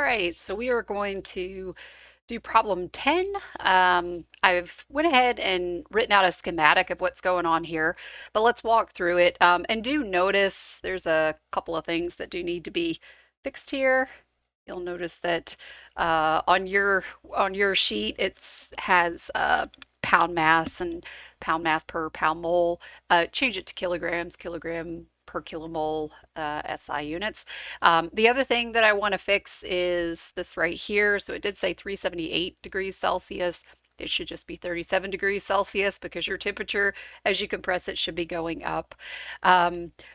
right, so we are going to do problem 10. I've went ahead and written out a schematic of what's going on here, but let's walk through it. And do notice there's a couple of things that do need to be fixed here. You'll notice that on your sheet it has pound mass and pound mass per pound mole. Change it to kilograms, kilogram per kilomole SI units. The other thing that I want to fix is this right here. So it did say 378 degrees Celsius. It should just be 37 degrees Celsius because your temperature as you compress it should be going up.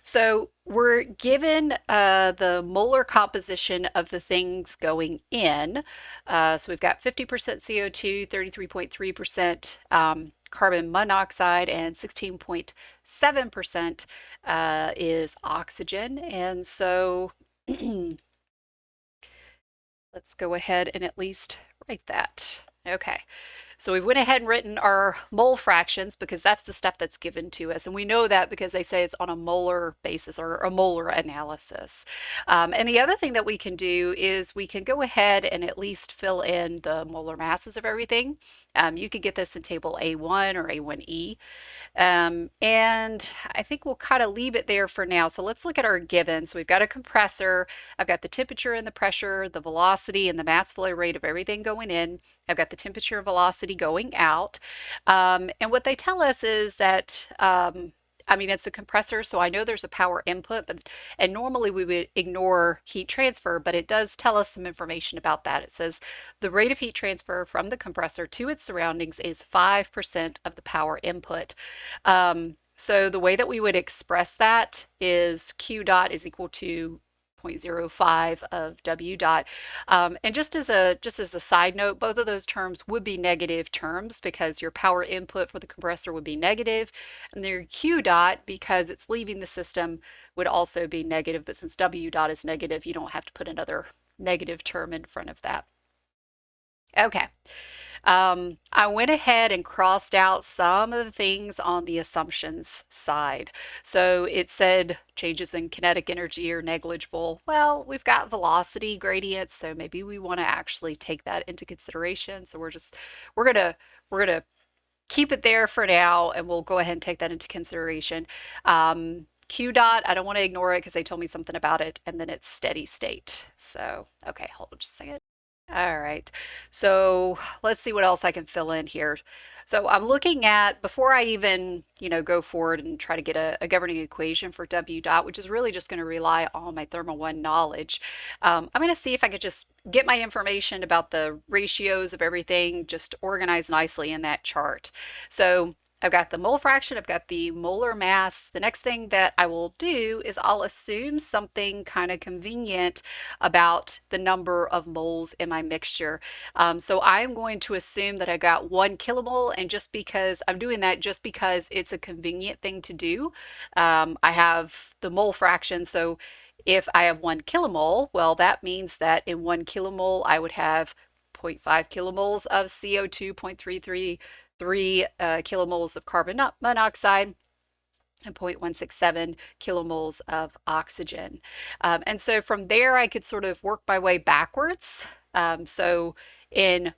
So we're given the molar composition of the things going in. So we've got 50% CO2, 33.3% carbon monoxide, and 16.7% is oxygen. And so let's go ahead and at least write that. Okay, so we went ahead and written our mole fractions because that's the stuff that's given to us. And we know that because they say it's on a molar basis or a molar analysis. And the other thing that we can do is we can go ahead and at least fill in the molar masses of everything. You could get this in table A1 or A1E. And I think we'll kind of leave it there for now. So let's look at our given. So we've got a compressor. I've got the temperature and the pressure, the velocity and the mass flow rate of everything going in. I've got the temperature and velocity going out. And what they tell us is that I mean, it's a compressor, so I know there's a power input, and normally we would ignore heat transfer, but it does tell us some information about that. It says the rate of heat transfer from the compressor to its surroundings is 5% of the power input. So the way that we would express that is Q dot is equal to 0.05 of W dot. And just as a side note, both of those terms would be negative terms because your power input for the compressor would be negative, and your Q dot, because it's leaving the system, would also be negative. But since W dot is negative, you don't have to put another negative term in front of that. Okay. I went ahead and crossed out some of the things on the assumptions side. So it said changes in kinetic energy are negligible. Well, we've got velocity gradients, so maybe we want to actually take that into consideration. So we're gonna keep it there for now, and we'll go ahead and take that into consideration. Q dot, I don't want to ignore it because they told me something about it, and then it's steady state. So, okay, hold on just a second. All right, so let's see what else I can fill in here. So I'm looking at, before I even, go forward and try to get a governing equation for W dot, which is really just going to rely on my Thermal 1 knowledge. I'm going to see if I could just get my information about the ratios of everything just organized nicely in that chart. So I've got the mole fraction, I've got the molar mass. The next thing that I will do is I'll assume something kind of convenient about the number of moles in my mixture. So I'm going to assume that I got 1 kilomole, and just because I'm doing that, just because it's a convenient thing to do, I have the mole fraction. So if I have 1 kilomole, well, that means that in 1 kilomole, I would have 0.5 kilomoles of CO2, 0.333 kilomoles of carbon monoxide, and 0.167 kilomoles of oxygen. And so from there, I could sort of work my way backwards. So in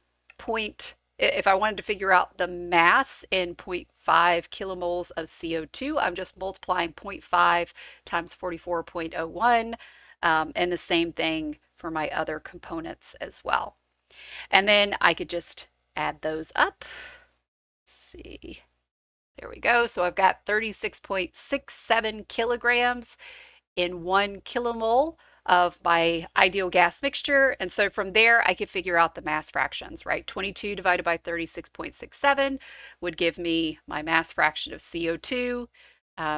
if I wanted to figure out the mass in 0.5 kilomoles of CO2, I'm just multiplying 0.5 times 44.01, and the same thing for my other components as well. And then I could just add those up. Let's see. There we go. So I've got 36.67 kilograms in 1 kilomole of my ideal gas mixture. And so from there, I could figure out the mass fractions, right? 22 divided by 36.67 would give me my mass fraction of CO2.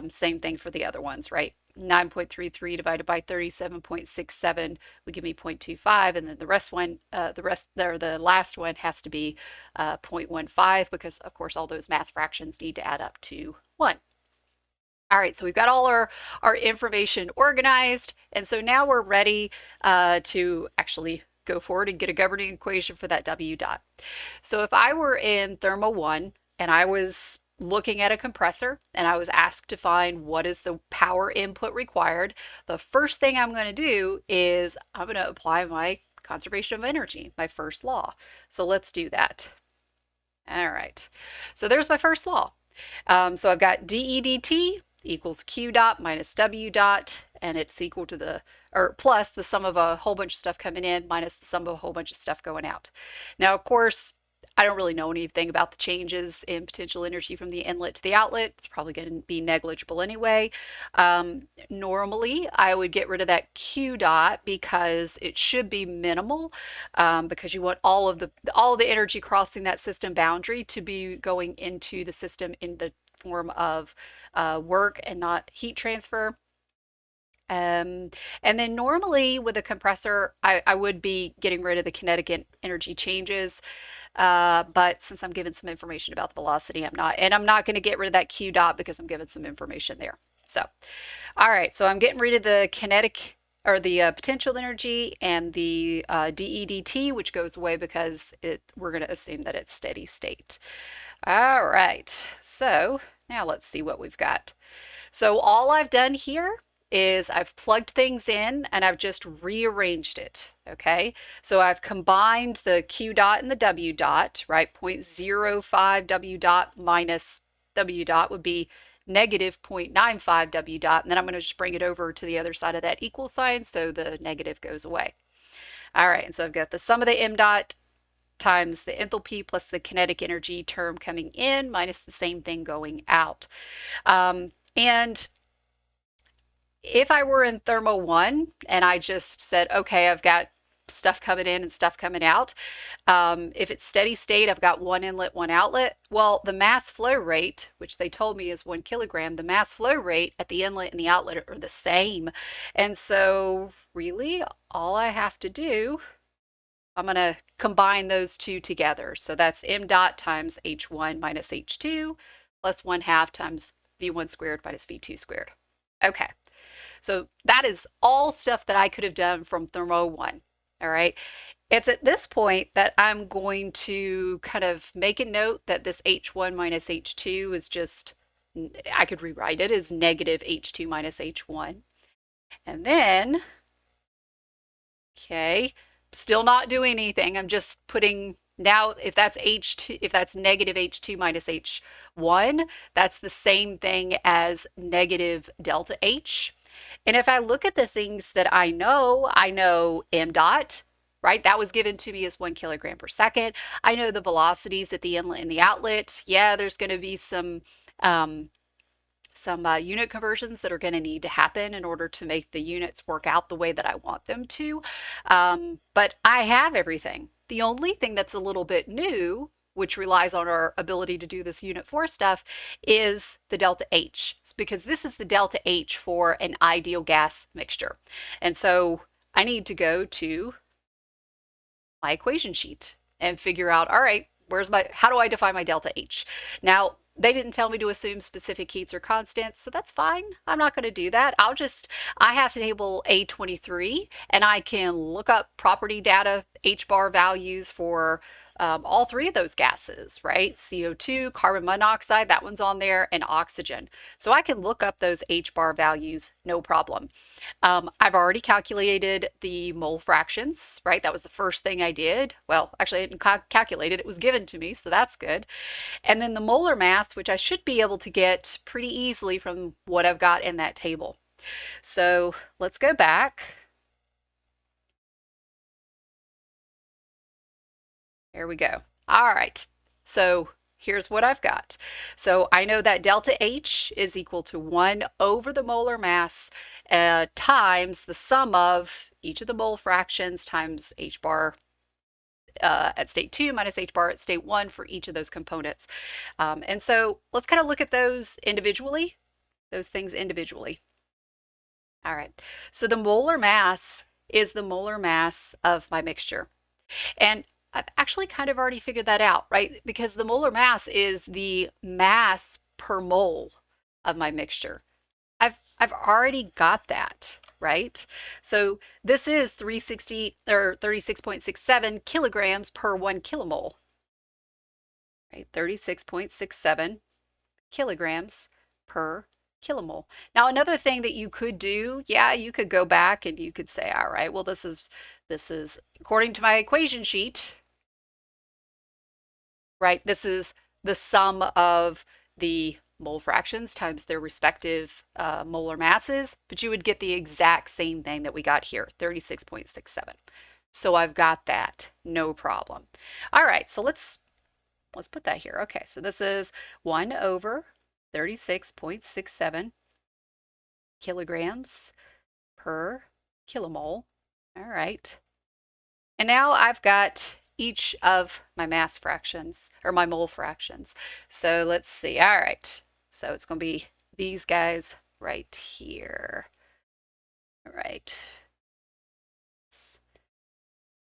Same thing for the other ones, right? 9.33 divided by 37.67 would give me 0.25, and then the last one has to be 0.15 because of course all those mass fractions need to add up to 1. All right, so we've got all our information organized, and so now we're ready to actually go forward and get a governing equation for that W dot. So if I were in Thermal 1 and I was looking at a compressor and I was asked to find what is the power input required, the first thing I'm going to do is I'm going to apply my conservation of energy, my first law. So let's do that. All right, so there's my first law. So I've got dE dt equals q dot minus w dot, and it's equal to the, or plus the sum of a whole bunch of stuff coming in minus the sum of a whole bunch of stuff going out. Now, of course, I don't really know anything about the changes in potential energy from the inlet to the outlet. It's probably going to be negligible anyway. Normally, I would get rid of that q dot because it should be minimal, because you want all of the energy crossing that system boundary to be going into the system in the form of work and not heat transfer. And then normally with a compressor, I would be getting rid of the kinetic energy changes. But since I'm given some information about the velocity, I'm not. And I'm not going to get rid of that q dot because I'm given some information there. So, all right, so I'm getting rid of the kinetic or the potential energy and the dE dt, which goes away because we're going to assume that it's steady state. All right, so now let's see what we've got. So all I've done here is I've plugged things in and I've just rearranged it, okay? So I've combined the q dot and the w dot, right? 0.05 w dot minus w dot would be negative 0.95 w dot, and then I'm going to just bring it over to the other side of that equal sign so the negative goes away. All right, and so I've got the sum of the m dot times the enthalpy plus the kinetic energy term coming in minus the same thing going out. And if I were in Thermo 1 and I just said, okay, I've got stuff coming in and stuff coming out, if it's steady state, I've got one inlet, one outlet. Well, the mass flow rate, which they told me is 1 kilogram, the mass flow rate at the inlet and the outlet are the same. And so really all I have to do, I'm going to combine those two together. So that's m dot times h1 minus h2 plus 1/2 times v1 squared minus v2 squared. Okay. So that is all stuff that I could have done from Thermo 1, all right? It's at this point that I'm going to kind of make a note that this h1 minus h2 is just, I could rewrite it as negative h2 minus h1. And then, okay, still not doing anything. I'm just putting, now if that's h2, if that's negative h2 minus h1, that's the same thing as negative delta h. And if I look at the things that I know m dot, right? That was given to me as 1 kilogram per second. I know the velocities at the inlet and the outlet. Yeah, there's going to be some unit conversions that are going to need to happen in order to make the units work out the way that I want them to. But I have everything. The only thing that's a little bit new, which relies on our ability to do this unit 4 stuff, is the delta H, because this is the delta H for an ideal gas mixture. And so I need to go to my equation sheet and figure out, all right, how do I define my delta H? Now, they didn't tell me to assume specific heats or constants, so that's fine. I'm not going to do that. I have table A23, and I can look up property data, H bar values for all three of those gases, right? CO2, carbon monoxide, that one's on there, and oxygen. So I can look up those H bar values, no problem. I've already calculated the mole fractions, right? That was the first thing I did. Well, actually, I didn't calculate it. It was given to me, so that's good. And then the molar mass, which I should be able to get pretty easily from what I've got in that table. So let's go back. There we go. All right. So here's what I've got. So I know that delta H is equal to 1 over the molar mass times the sum of each of the mole fractions times H bar at state 2 minus H bar at state 1 for each of those components. And so let's kind of look at those individually, those things individually. All right. So the molar mass is the molar mass of my mixture. And I've actually kind of already figured that out, right? Because the molar mass is the mass per mole of my mixture. I've already got that, right? So this is 360 or 36.67 kilograms per 1 kilomole, right? 36.67 kilograms per kilomole. Now, another thing that you could do, yeah, you could go back and you could say, all right, well, this is This is, according to my equation sheet, right? This is the sum of the mole fractions times their respective molar masses, but you would get the exact same thing that we got here, 36.67. So I've got that, no problem. All right, so let's put that here. Okay, so this is 1 over 36.67 kilograms per kilomole. All right. And now I've got each of my mass fractions or my mole fractions. So let's see. All right. So it's going to be these guys right here. All right.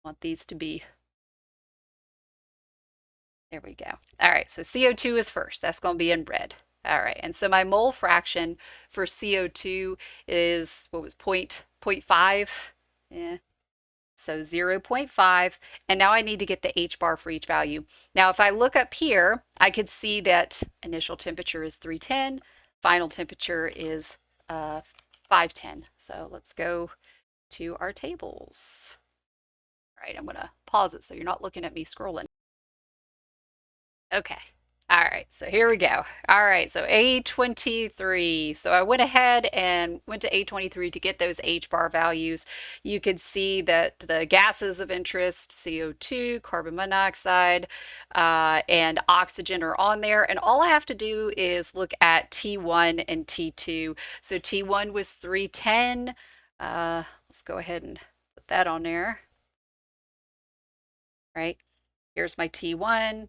Want these to be, there we go. All right. So CO2 is first. That's going to be in red. All right. And so my mole fraction for CO2 is, what was point 0.5? Yeah. So 0.5, and now I need to get the H bar for each value. Now, if I look up here, I could see that initial temperature is 310, final temperature is 510. So let's go to our tables. All right, I'm gonna pause it so you're not looking at me scrolling. Okay. All right, so here we go. All right, so A23. So I went ahead and went to A23 to get those H bar values. You could see that the gases of interest, CO2, carbon monoxide, and oxygen are on there. And all I have to do is look at T1 and T2. So T1 was 310. Let's go ahead and put that on there. Right, here's my T1.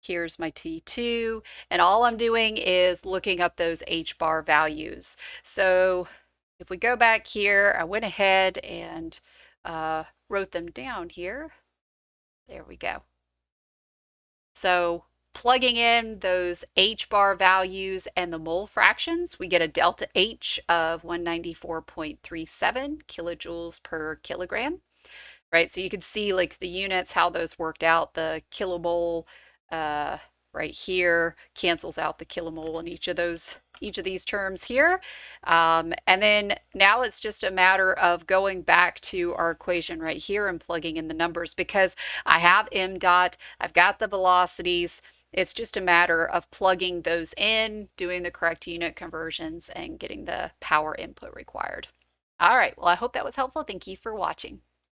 Here's my T2, and all I'm doing is looking up those H bar values. So if we go back here, I went ahead and wrote them down here. There we go. So plugging in those H bar values and the mole fractions, we get a delta H of 194.37 kilojoules per kilogram. Right, so you can see like the units, how those worked out. The kilomole right here cancels out the kilomole in each of these terms here. And then now it's just a matter of going back to our equation right here and plugging in the numbers, because I have m dot, I've got the velocities. It's just a matter of plugging those in, doing the correct unit conversions, and getting the power input required. All right, well, I hope that was helpful. Thank you for watching.